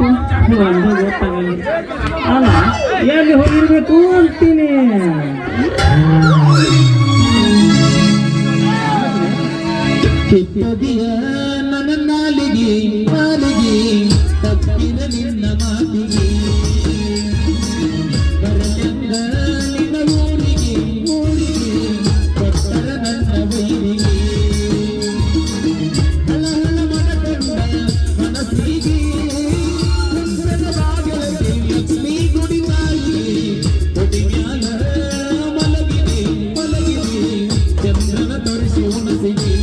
ಒಂದು ಗೊತ್ತಾಗಲ್ಲ. ಅಲ್ಲ ಎಲ್ಲಿ ಹೋಗಿರ್ಬೇಕು ಅಂತೀನಿ. ಕಿತ್ತದಿಯ ನನ್ನ ನಾಲಿಗೆ ನಾಲಿಗೆ ತಪ್ಪಿನ ನಿನ್ನ ಮಾತಿಗೆ ಬರಲಿಂದ ನಿನ್ನ ಊರಿಗೆ ಊರಿಗೆ ಕೊಟ್ಟರ ನನ್ನ ಬೈರಿಗೆ ಹಲ ಹಲ ಮನಕೊಂಡ ಮನಸ್ಸಿಗೆ ಚಂದ್ರನ ಬಾಗಿಲಕ್ಕೆ ಲಕ್ಷ್ಮೀ ಗುಡಿ ತಾಯಿಗೆ ಕೊಡಿ ಮ್ಯಾಲ ಮಲಗಿದೆ ಮಲಗಿದೆ ಚಂದ್ರನ ತೋರಿಸಿ ಉಣಸಿಗೆ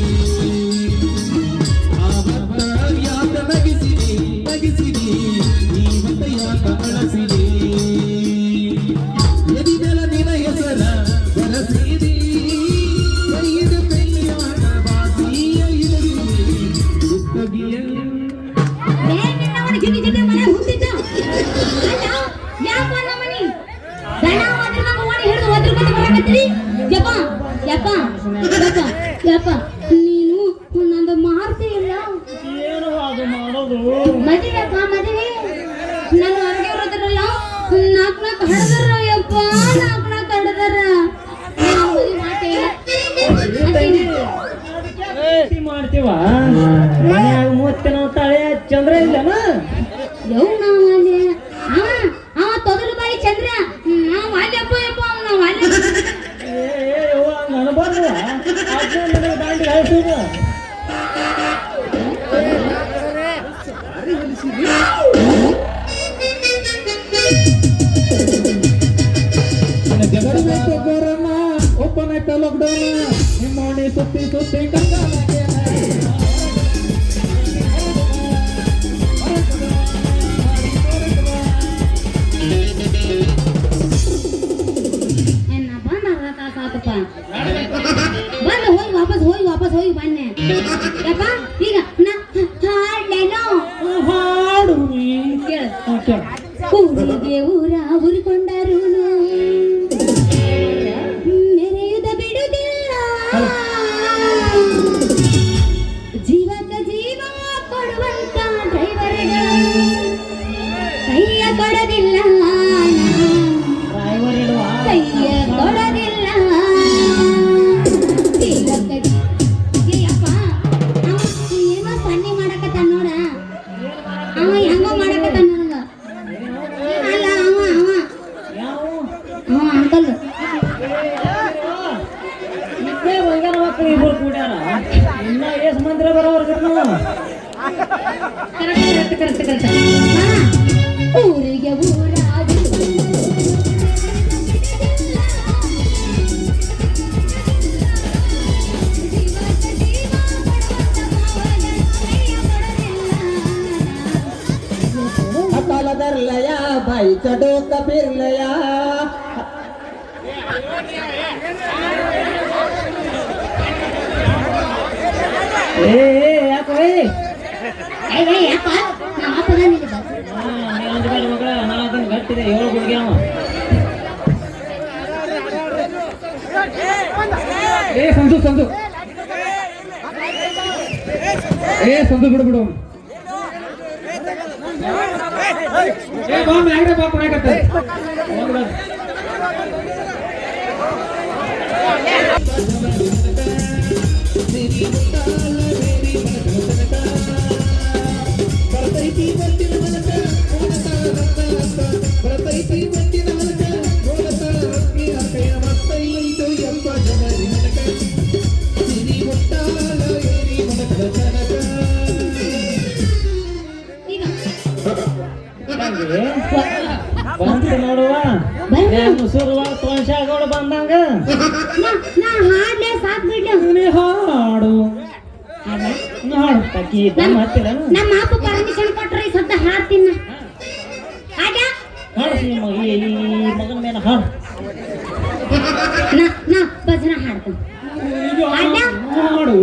ನೀನು ನಂದು ಮಾರ್ತಿ ಇಲ್ಲ ಏನು ಅದು ಮಾಡೋದು? ಮದುವೆಪ್ಪ ಮದುವೆ ನಾನು ಹೊರಗೆ ಇರೋದ್ರಲ್ಲ ನಾಲ್ಕು ಹಡದ್ರ ಯಪ್ಪ ನಾಲ್ಕು ಹಡದ್ರ ಮಾಡ್ತೀವ ಮನ್ಯಾಗ ಮೂವತ್ತೆ ನಾವು ತಳೆ ಚಂದ್ರ ಇಲ್ಲನ ಯವ್ ಅವ ತೊದಲು ಬಾಯಿ ಚಂದ್ರ ನಾವು ಅಲ್ಲಪ್ಪ ಯಪ್ಪ ನಾವು ಅಲ್ಲಿ ಅನ್ಬಾರ್ದು ದಾಂಡಿ ಹಾಯಿಸೋದು. ಜಗಡಬೇಕರನ್ನ ಒಪ್ಪನೈತ ಲಾಕ್ಡೌನ್ ನಿಮ್ಮೋಣಿ ಸುತ್ತಿ ಸುತ್ತಿ ಕಂಗಾಲಾಗ್ಯಾನ. ಬಂದು ಹೋಗಿ ವಾಪಸ್ ಹೋಗಿ ಬನ್ನೆ ಯಪ್ಪ ಈಗ ಹಾಡೇನೋ ಹಾಡು ಕೇಳ ಊರಿಗೆ ಊರ ಉರಿಕೊಂಡರು ಮೆರೆಯುದ ಬಿಡುವುದಿಲ್ಲ ಜೀವಕ್ಕೆ ಜೀವ ಕೊಡುವಂತ ಡ್ರೈವರ್ಗಳು ಕೈಯ ಕೊಡೋದಿಲ್ಲ ಕೈಯ ಕೊಡೋದಿಲ್ಲ. ಏನೋ ಸನ್ನಿ ಮಾಡಕತ್ತ ನೋಡ ಅವ ಹೆಂಗೋ ಮಾಡಕತ್ತ ನನಗ ಅಲ್ಲ ಅವ ಅಂಕಲ್ ಇಬ್ಬರು ಕೂಡ್ಯಾರ ಇನ್ನ ಎಷ್ಟು ಮಂದಿರ ಬರೋರ್ಗ ನಾವು ಕರೆಕ್ಟ್ ಊರಿಗೆ ಊರ धरलया बाईचा डोका फिरलया ಗಟ್ಟಿದೆ 7 ಗುಡ್ಗೆ ಅವ ಸಂಜು ಸಂಜು ಸಂಜು ಬಿಡು ಬಾ ಮ್ಯಾಗ್ರೆ ಬಾ ಕೊಡಕತ್ತೆ ಬಂತು ನೋಡುವ ಮುಸುರುವ ತೋನ್ಶಾಗೋಡು ಬಂದಂಗ ಹಾಡ್ಲೆ ಸಾಕ್ ಬಿಡ್ಲಿ ಹಾಡು ಹಾಡು ತಕ್ಕಿ ಹತ್ತಿರ ನಮ್ಮ ಅಪ್ಪ ಪರ್ಮಿಷನ್ ಕೊಟ್ರೆ ಸದ್ದ ಹಾಡ್ತೀನಿ ಹಾಡು ಈ ಮಗನ ಮೇಲೆ ಹಾಡು ನಾ ಭಜನ ಹಾಡ್ತೀನಿ ಹಾಡು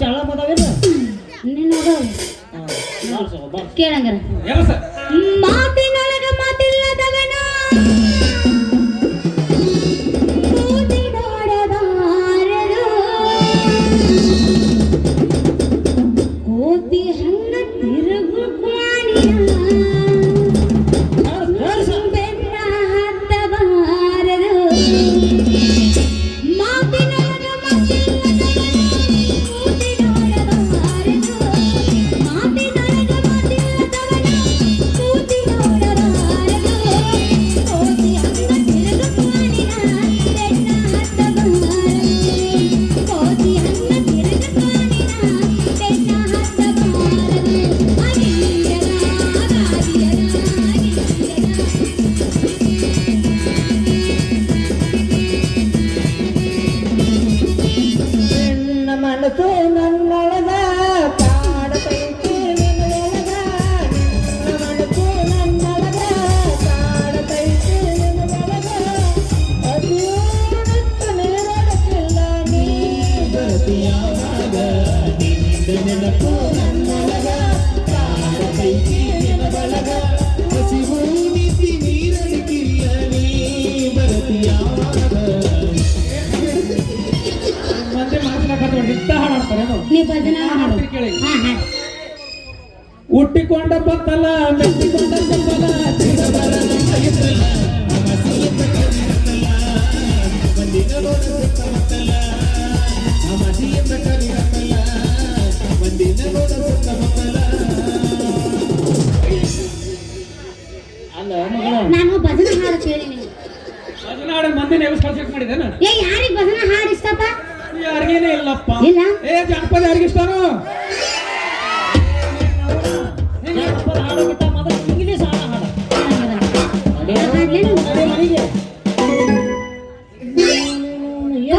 ಚಳ ಬದಾವಿಲ್ಲ ಕೇಳಂಗಾರ ಮಾತಿನೊಳಗ ಮಾತಿಲ್ಲದವನ ಕೋತಿ ಹಂಗ ತಿರುಗು ಕ್ವಾಣಿಯ ಬೆನ್ನ ಹತ್ತಬಾರದು ಮಾತಿನೊಳಗ ಮಾತಿಲ್ಲದವನ ಮೂತಿ ನೋಡಬಾರದು ಕೋತಿ ಅಂದ ತಿರುಗುತ್ತಾನಿನ ಬೆನ್ನ ಹತ್ತಬಾರದು ಕೋತಿ ಅಂದ ತಿರುಗುತ್ತಾನಿನ ಬೆನ್ನ ಹತ್ತಬಾರದು ನಿನ್ನ ಮನಸ್ಸು ನನ್ನೊಳಗ ಕಾಡತೈತಿ ನಿನ್ನೊಳಗ ನಿನ್ನ ಮನಸ್ಸು ನನ್ನೊಳಗ ಕಾಡತೈತಿ ನಿನ್ನೊಳಗ ಅದಿಯೋಡತ್ತ ನೀಡಕ್ಕಿಲ್ಲ ನೀ ಬರ್ತೀಯಾವಾಗ ನಿನ್ನ ನೆನಪು ನನ್ನೊಳಗ ಕಾಡತೈತಿ ನಿನ್ನೊಳಗ ಹಸಿವು ನೀತಿ ನೀರಲಿಕ್ಕಿಲ್ಲ ನೀ ಬರ್ತೀಯಾವಾಗ ಮಂದಿ ಮಾತನಾಡ್ತಾರೆ ಇಂಥ ಹಾಡು ಹಾಡ್ತಾರೇನು ನೀ ಭಜನ ಹಾಡು ಹಾಡ್ತೀರಿ ಕೇಳಿ ಹಾ ಹಾ ಹುಟ್ಟಿಕೊಂಡ ಬತ್ತಲ ಮೆಟ್ಟಿಕೊಂಡ ಬತ್ತಲ ಚಿರಬರ ನಮ್ಮ ಇದ್ರಲ್ಲ ಅಮಸಿಯಿಂದ ಕರಿರತ್ತಲ್ಲ ಮಂದಿನ ನೋಡ ಸುತ್ತಮುತ್ತಲ ಅಮಸಿಯಿಂದ ಕರಿರತ್ತಲ್ಲ ಮಂದಿನ ನೋಡ ಸುತ್ತಮುತ್ತಲ ಅಲ್ಲ ಮಗಳ ನಾನು ಭಜನ ಹಾಡು ಕೇಳಿ ನೀವು ಅದನ್ನ ಹಾಡು ಮಂದಿನ ಯಾವ ಸಬ್ಜೆಕ್ಟ್ ಮಾಡಿದೇನ ಏ ಯಾರಿಗ್ ಭಜನ ಹಾಡು ಇಷ್ಟಪ್ಪ ಯಾರಿಗೇನೆ ಇಲ್ಲಪ್ಪ ಇಲ್ಲ ಏ ಜಾನಪದ ಯಾರಿಗೆ ಇಷ್ಟನೋ ಜಾನಪದ ಹಾಡೋಕ್ಕಿಂತ ಮೊದಲು ಇಂಗ್ಲೀಷ್ ಹಾಡ ಹಾಡ ಹಾಡ್ಲೇನು? ನಡೆ ಮನೆಗೆ.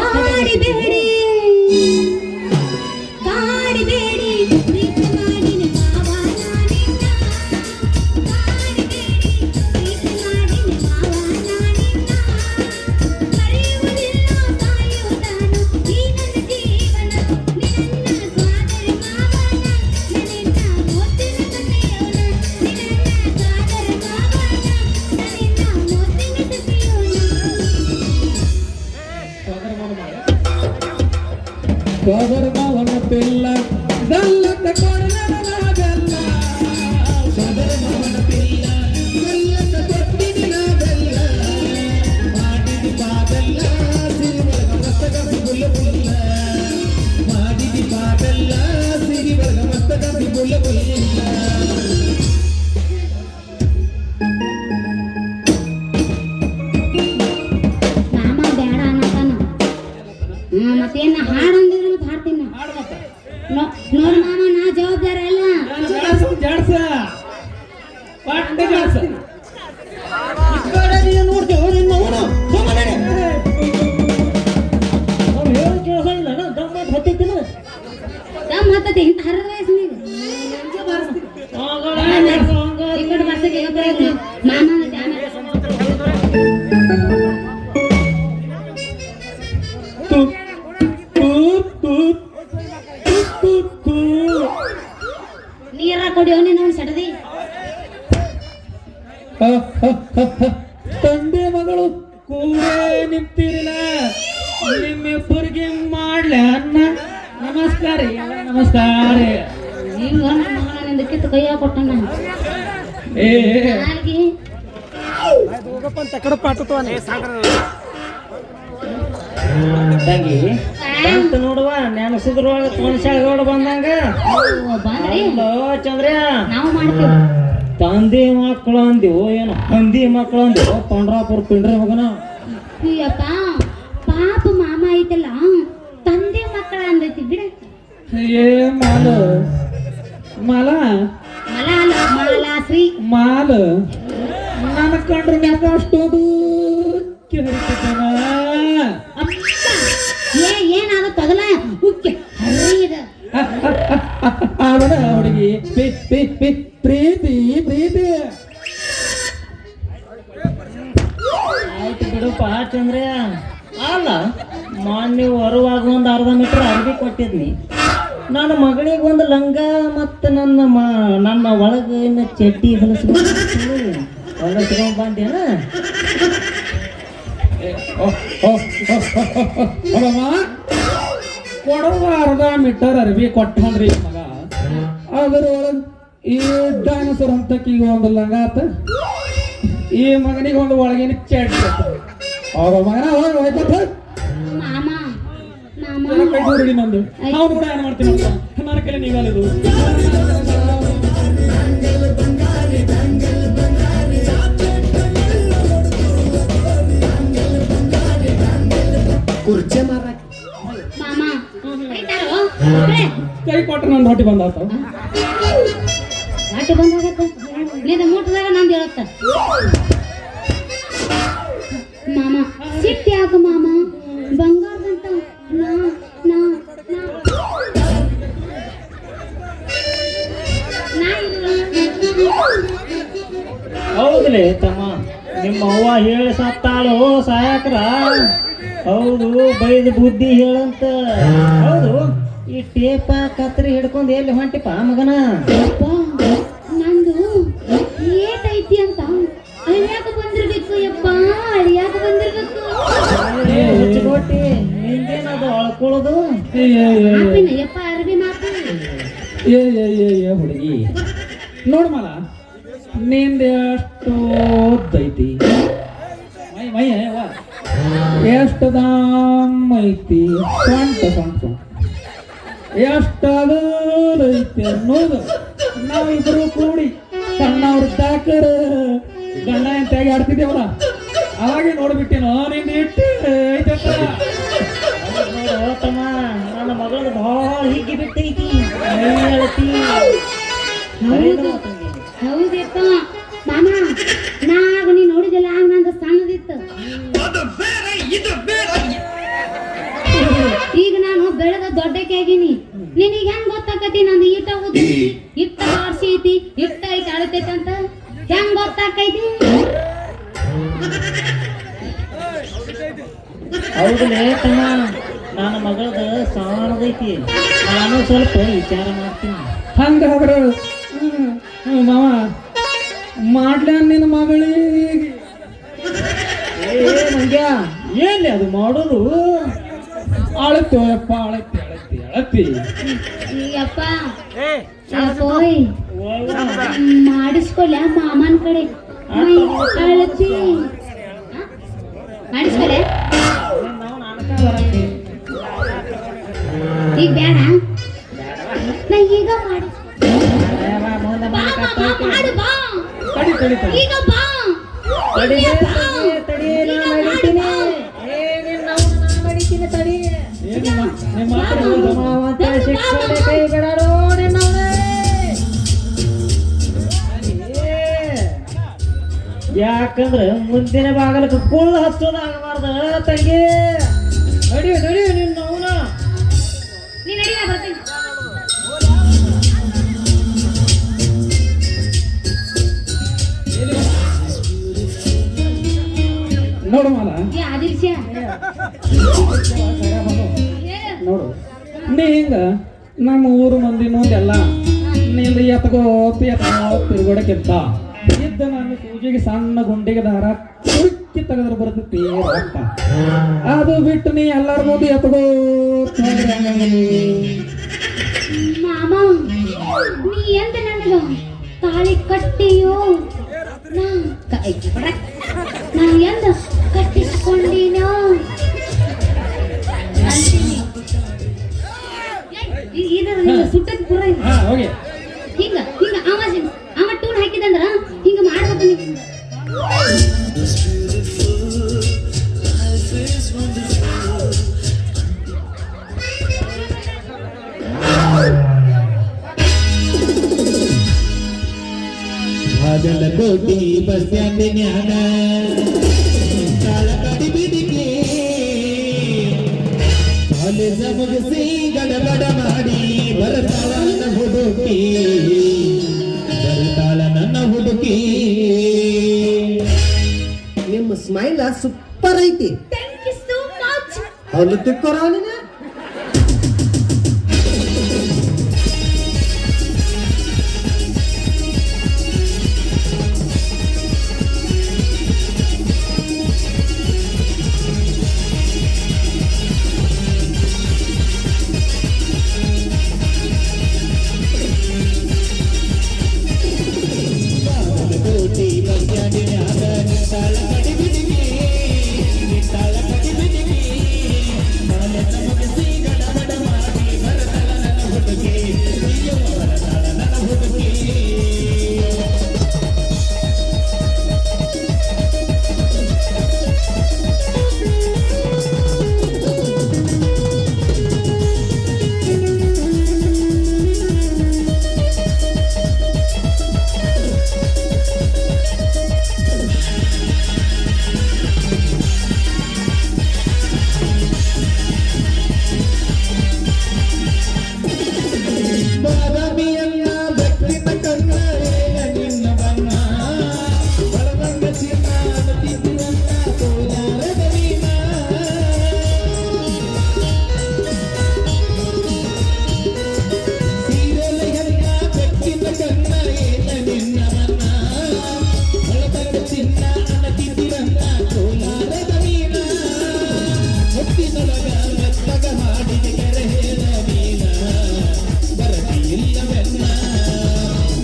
ಕಾಡಿಬೇಡಿ ಕಾಡಿಬೇಡಿ ಪ್ರೀತಿ ಮಾಡಿನ ಮಾವ ನಾನಿನ್ನ ಕಾಡಿಬೇಡಿ ಪ್ರೀತಿ ಮಾಡಿನ ಮಾವ ನಾನಿನ್ನ ಕರೆಯುವುದಿಲ್ಲ ಕಾಯುವುದಾನು ಈ ನನ್ನ ಜೀವನ ನಿನ್ನ ಸಾದರ ಮಾವನ ನಿನ್ನ ಮುತ್ತಿನ ಕಥೆಯೋಣ ನಿನ್ನ ಸಾದರ ಮಾವನ ನಿನ್ನ ಮುತ್ತಿನ ಕಥೆಯೋಣ ಸೋದರ ಮಾವನ ಪಿಲ್ಲ ಗಲ್ಲದ ಕೊಡಲಾಗಲ್ಲ ಸೋದರ ಮಾವನ ಪಿಲ್ಲ ಗಲ್ಲದ ಕೊಟ್ಟಿನ ಬೆಲ್ಲ ಮಾಡಿದಿ ಪಾದಲ್ಲ ಸಿರಿ ಒಳಗ ಮಸ್ತಕ ಸಿಗುಲ್ಲ ಬುಲ್ಲ ಮಾಡಿದಿ ಪಾದಲ್ಲ ಸಿರಿ ಒಳಗ ಮಸ್ತಕ ಸಿಗುಲ್ಲ ಬುಲ್ಲ ಮಾಮ ಬೇಡ ಅನ್ನತಾನ ಮತ್ತೇನ ಹಾಡು ಅಂದಿದ್ರೆ ಮತ್ತೆ ಹಾಡ್ತೀನಿ ನಾ. ಹಾಡು ಮತ್ತ ನೋಡ್ ಮಾಮ ನಾ ಜವಾಬ್ದಾರ ಅಲ್ಲ ಜಾಡ್ಸ ಪಾಟ್ನೆ ಜಾಡ್ಸ ನೋಡ್ತೇವೆ ನಿನ್ನವನು ಸುಮ್ಮನೆ ಅವ್ನು ಹೇಳಿ ಕೆಲಸ ಇಲ್ಲ ದಮ್ಮ ಹೊತ್ತಿತ್ತಿನ ದಮ್ ಹತ್ತತಿ ಇಂತ ಹರದ ವಯಸ್ಸಿನಾಗ ಈ ಕಡೆ ಬರ್ಸಕ್ಕೆ ಮಾಮ ಧ್ಯಾನ ನೀರ ಕೊಡಿಯೋ ನೀನು ಸಡದಿ ತಂದೆ ಮಗಳು ಕೂರೇ ನಿಂತಿರಲ್ಲ ನಿಮ್ಮಿಬ್ಬರಿಗೆ ಮಾಡ್ಲ ಅನ್ನ ನಮಸ್ಕಾರ ರೀ ನಮಸ್ಕಾರ ಹಿಂಗ ಮಗನಿಂದ ಕಿತ್ತು ಕೈಯಾಗ ಕೊಟ್ಟಂಗ ಏ ನಾಲ್ಗಿ ತಂಗಿ ಅಂತ ನೋಡುವ ನಾನು ಸುದ್ರೊಳಗ ತೊಣಸಾಳಗೋಡ ಬಂದಂಗ ಬಂದ್ರಿ ಅಲ್ಲೋ ಚಂದ್ರ ನಾವು ಮಾಡ್ತೀವಿ ತಂದೆ ಮಕ್ಕಳು ಅಂದಿವು ಏನು ಹಂದಿ ಮಕ್ಕಳು ಅಂದಿವು ಪಂಡ್ರಾಪುರ ಪಿಂಡ್ರಿ ಮಗನ ಅಯ್ಯಪ್ಪ ಪಾಪ ಮಾಮ ಐತಲ್ಲ ತಂದೆ ಮಕ್ಕಳ ಅಂದೈತಿ ಬಿಡ ಏ ಮಾಲ ಮಾಲ ಮಲ ಅಲ್ಲ ಮಾಲಾಶ್ರೀ ಮಾಲ ನನ್ನ ಕಂಡ್ರೆ ಮ್ಯಾಗ ಅಷ್ಟೊಂದು ಹರಿತನ ಅಪ್ಪ ಏನಾದ ತಗಲ ಉಕ್ಕೆ ಹರಿದ ಅವನ ಹುಡುಗಿ ಪ್ರೀತಿ ಪ್ರೀತಿ ಆಯ್ತು ಬಿಡುಪ್ಪ ಚಂದ್ರ ಅಲ್ಲ ಮಾನ್ಯ ಹೊರವಾಗ ಒಂದು ಅರ್ಧ ಮೀಟರ್ ಅರ್ಬಿ ಕೊಟ್ಟಿದ್ನಿ ನನ್ನ ಮಗಳಿಗೆ ಒಂದು ಲಂಗ ಮತ್ತು ನನ್ನ ಒಳಗಿನ ಚಡ್ಡಿ ಹೊಲಸ್ಕೊಂಡು ಬಂದೇನ ಕೊಡುವ ಅರ್ಧ ಮೀಟರ್ ಅರ್ಬಿ ಕೊಟ್ಟನ್ರಿ ಮಗ ಅದರೊಳಗೆ ಈ ಡೈನೋಸರ್ ಅಂತಕ್ಕಿಗೆ ಒಂದು ಲಂಗ ಆತ, ಈ ಮಗನಿಗೆ ಒಂದು ಒಳಗಿನ ಚಡ್ ಅವ್ರ ಮಗನ ಹೋಯ್ತು ಮಾಮ ಮಾಮ ಕೈ ದೂರಡಿ ನಂದು ನಾವು ಕೂಡ ಏನು ಮಾಡ್ತೀನಿ ಅಂತ ನನ್ನ ಕೈಲಿ ನೀವಲ್ಲಿದು ಕುರ್ಚೆ ಮಾರಾಕ ಮಾಮ ಐತಾರೋ ಒಬ್ರೇ? ಕೈ ಕೊಟ್ರೆ ನನ್ನ ಹೊಟ್ಟಿ ಬಂದಾತ. ಹೊಟ್ಟೆ ಬಂದಾಗತ್ತ ನಿಂದ ಮುಟ್ಟದಾಗ ನಂದು ಹೇಳತ್ತ. ಮಾಮ ಸಿಟ್ಟು ಯಾಕ ಮಾಮ? ಬಂಗಾರದಂತ ನಾ ನಾ ನಾ ನಾ ಇದು ಹೌದ್ರಿ ತಮ್ಮ, ನಿಮ್ಮ ಅವ್ವ ಹೇಳಿ ಸತ್ತಾಳು ಸಾಯಕ್ರ. ಹೌದು, ಬೈದು ಬುದ್ಧಿ ಹೇಳಂತ. ಹೌದು, ಈ ಟೇಪ ಕತ್ರಿ ಹಿಡ್ಕೊಂಡು ಎಲ್ಲಿ ಹೊಂಟಿಪ ಮಗನ? ಅಪ್ಪ ನಂದು ಏಟೈತಿ ಅಂತ ಅಳಿಯಾಕ ಬಂದಿರ್ಬೇಕು ಯಪ್ಪ, ಅಳಿಯಾಕ ಬಂದಿರ್ಬೇಕು. ಹುಚ್ಚುಗೊಟ್ಟಿ ನಿಂದೇನದು ಅಳ್ಕೊಳ್ಳೋದು? ಮಾಪಿನ ಯಪ್ಪ ಅರ್ಬಿ ಮಾಪಿ. ಏ ಹುಡುಗಿ ನೋಡ್ ಮಲ, ನಿಂದ ಎಷ್ಟು ಓದ್ದೈತಿ ಮೈ ಮೈ ಎಷ್ಟು ದಾಮ್ ಐತಿ, ಸೊಂಟ ಸೊಂಟ ಸೊಂಟ ಎಷ್ಟಾಗೈತಿ ಅನ್ನೋದು ನಾವಿಬ್ರು ಕೂಡಿ ಸಣ್ಣವ್ರ ತಾಕರ ಗಂಡ ಎಂತಾಗಿ ಆಡ್ತಿದ್ದೇವಲ್ಲ ಅವಾಗೆ ನೋಡ್ಬಿಟ್ಟೇನೋ ನಿಂದ ಇಟ್ಟು ಐತಪ್ಪ. ನೋಡು ತಮ್ಮ, ನನ್ನ ಮಗಳದು ಭಾಳ ಹಿಗ್ಗಿ ಬಿಟ್ಟೈತಿ. ಹೇಳ್ತಿ ಹೌದಪ್ಪ ಮಾಮ, ನಾಗ ನೀ ನೋಡಿದಿಲ್ಲ ಆಗ ನಂದು ಸಣ್ಣದಿತ್ತು. ಈಗ ನಾನು ಬೆಳೆದ ದೊಡ್ಡಕ್ಕೆ ಆಗೀನಿ. ನಿನಗೆ ಹೆಂಗ್ ಗೊತ್ತಾಕತಿ ನಂದು ಈಟ ಉದ್ದೈತಿ, ಇಟ್ಟ ಆರ್ಸಿ ಐತಿ, ಇಟ್ಟ ಐತಿ ಅಳತೈತಿ ಅಂತ ಹೆಂಗ್ ಗೊತ್ತಾಕೈತಿ? ಹೌದಲೇ ತಮ್ಮ, ನನ್ನ ಮಗಳದ ಸಣ್ಣದೈತಿ. ನಾನು ಸ್ವಲ್ಪ ವಿಚಾರ ಮಾಡ್ತೀನಿ. ಹಂಗಾದ್ರೆ ಮಾವ ಮಾಡ್ಲ ನಿನ್ನ ಮಗಳಿಗೆ ಮಂಗ್ಯ, ಎಲ್ಲಿ ಅದು ಮಾಡೋದು? ಅಳತ್ತು ಅಪ್ಪ, ಅಳತ್ತಿ ಅಳತ್ತಿ ಅಳತ್ತಿ ಅಪ್ಪ ಓಯ್ ಮಾಡಿಸ್ಕೊಲ್ಲ ಮಾಮನ್ ಕಡೆ ಅಳತಿ ಮಾಡಿಸ್ಕೊಲೆ. ಈಗ ಬೇಡ, ನಾ ಈಗ ಮಾಡಿ ಮಾಡು ಬಾ, ತಡಿ ತಡಿ ತಡಿ ಈಗ ಬಾ. ನಿಮ್ಮ ಮಾತ್ರ ಹೇಳ್ದ. ಯಾಕಂದ್ರೆ ಮುಂದಿನ ಬಾಗಲಕ್ಕೆ ಕುಳ್ಳು ಹಚ್ಚೋದಾಗಬಾರ್ದ ತಂಗಿ. ನಡಿಯೋ ನಡಿಯೋ ನಿನ್ನ ಅವನ ನೀ ನಡಿ, ನಾ ಬರ್ತೀನಿ. ನೋಡು ಮಾಲ, ಏ ಆದಿರ್ಸ್ಯ ನೋಡು ನೀ ಹಿಂಗ ನಮ್ಮ ಊರು ಮಂದಿ ಮುಂದೆಲ್ಲ ನಿಂದ ಎತ್ಕೋತಿ ತಿರುಗೋಡಕ್ಕಿಂತ ಇದ್ದ ನಾನು ಪೂಜೆಗೆ ಸಣ್ಣ ಗುಂಡಿಗೆ ದಾರ ಕುರುಕಿ ತೆಗೆದ್ರೆ ಬರ್ತೈತಿ ರೊಕ್ಕ. ಅದು ಬಿಟ್ಟು ನೀ ಎಲ್ಲರ ಮುಂದೆ ಎತ್ಕೋ ಮಾಮ, ನೀ ಎಂದ ನನಗ ತಾಳಿ ಕಟ್ಟಿಯೋ? ನಾ ಎಂದ ಕಟ್ಟಿಸ್ಕೊಂಡಿನೋ ಅಂತೀನಿ. ಸುಟ್ಟದ್ ಪುರ ಹಾ ಹೋಗಿ ಹಿಂಗ ಹಿಂಗ ಅವ ಟೂನ್ ಹಾಕಿದಂದ್ರ ಹಿಂಗ ಮಾಡ್ಬೇಕು ನೀವು. ಬಾಗಲಕೋಟೆ ಬಸ್ ಸ್ಟ್ಯಾಂಡಿನ್ಯಾಗ ಕಾಲಕಡಿ ಬಿಡಿಕೆ ಕಾಲೇಜ ಮುಗಿಸಿ ಗಡಬಡ ಮಾಡಿ ಬರ್ತಾಳ ನನ್ನ ಹುಡುಕಿ, ಬರ್ತಾಳ ನನ್ನ ಹುಡುಕಿ. ನಿಮ್ಮ ಸ್ಮೈಲ್ ಸೂಪರ್ ಐತಿ. Thank you so much. ಹೌದು ತಿಕ್ಕೋರ ನೀನ. ಗೋಟಿ ಬಸ್ಟ್ಯಾಂಡಿನ್ಯಾಗ ನಿಂತಾಳ ಕಡಿ ಬಿಡಿಗಿ ನಿಂತಾಳ ಕಡಿ ಬಿಡಿಗಿ ಕಾಲೇಜ ಮುಗಿಸಿ ಗಡಬಡ ಮಾಡಿ ಬರತಾಳ ನನ್ನ ಹುಡುಗಿ ಅಯ್ಯೋ ಬರತಾಳ ನನ್ನ ಹುಡುಗಿ ಬಾದಾಮಿಯನ್ನ ಬೆಕ್ಕಿನ ಕಣ್ಣ ಏನ ನಿನ್ನ ಬಣ್ಣ ಬಳದಂಗ ಚಿನ್ನ ತಿದ್ದಿರನ್ನ ಕೋಲಾರದ ನೀನ ಸೀರೆಲೆಯನ್ನ ಬೆಕ್ಕಿನ ಕಣ್ಣ ಏನ ನಿನ್ನ ಬಣ್ಣ ಬಳದಂಗ ಚಿನ್ನ ತಿದ್ದಿರನ್ನ ಕೋಲಾರದ ನೀನ ಮುತ್ತಿನೊಳಗ ಮೆತ್ತಗ ಮಾಡಿದ ಕೆರೆ ಹೇಳ ನೀನ ಬರದಿ ಇಲ್ಲವೆಲ್ಲ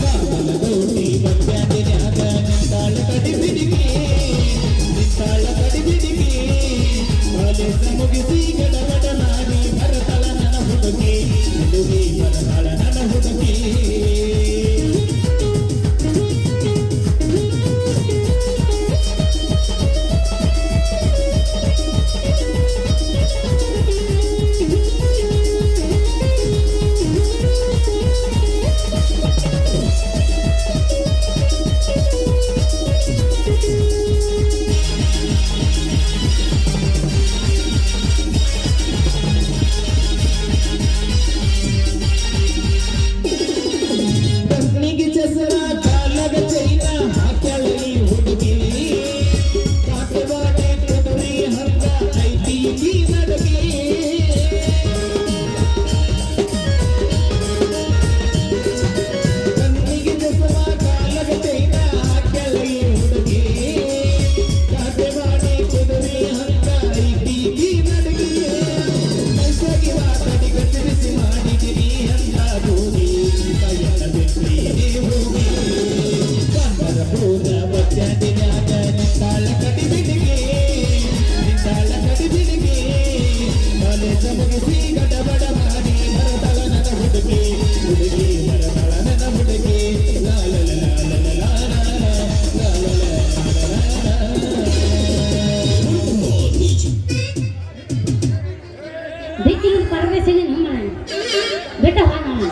ಬಾಗಲಕೋಟಿ ಬಸ್ಟ್ಯಾಂಡಿನ್ಯಾಗ ನಿಂತಾಳ ಕಡಿ ಬಿಡಿಗಿ ನಿಂತಾಳ ಕಡಿ ಬಿಡಿಗಿ ಕಾಲೇಜ ಮುಗಿಸಿ ಗಡಬಡ ಮಾಡಿ ಬರತಾಳ ನನ್ನ ಹುಡುಗಿ ಹುಡುಗಿ ಬರತಾಳ ನನ್ನ ಹುಡುಗಿ ಕಣ್ಣಿಗೆ ಚಸರ ಕಾಲಗ ಚೈನ ಹಾಕ್ಯಾಳ ಈ ಹುಡುಗಿ ಕಾಟವಾಡೆ ಕುದುರೆ ಹಂಗ ಐತಿ ಈ ನಡಗಿ ಕಣ್ಣಿಗೆ ಚಸರ ಕಾಲಗ ಚೈನ ಹಾಕ್ಯಾಳ ಈ ಹುಡುಗಿ ಕಾಟವಾಡೆ ಕುದುರೆ ಹಂಗ ಐತಿ ಈ ನಡಗಿ ಮೈಸಾಗಿ ಮಾತಾಡಿ ಗಟ್ಟಿಸಿ ಮಾಡಿದಿರಿ ಅಂತ ಗೋಗಿ ಕೈಯನ್ನ ಬಿಟ್ರಿ ಹೋಗಿ ಬಂದರ ಹೋದ ಬಸ್ಟ್ಯಾಂಡಿನ್ಯಾಗ ನಿಂತಾಳ ಕಡಿ ಬಿಡಿಗಿ ನಿಂತಾಳ ಕಡಿ ಬಿಡಿಗಿ ಕಾಲೇಜ ಮುಗಿಸಿ ಗಡಬಡ ಮಾಡಿ ಬರತಾಳ ನನ್ನ ಹುಡುಗಿ ಹುಡುಗಿ ಬರತಾಳ ನನ್ನ ಹುಡುಗಿ ಲಾಲಲ ಲಾಲಲ ಲಾಲಲ ಲಾಲಲ ಬೇಕಿಲ್ಲ ಪರಮೇಶ್ವರಿ ನಮ್ಮ ಬೆಟ್ಟ ಹಾಕೋಣ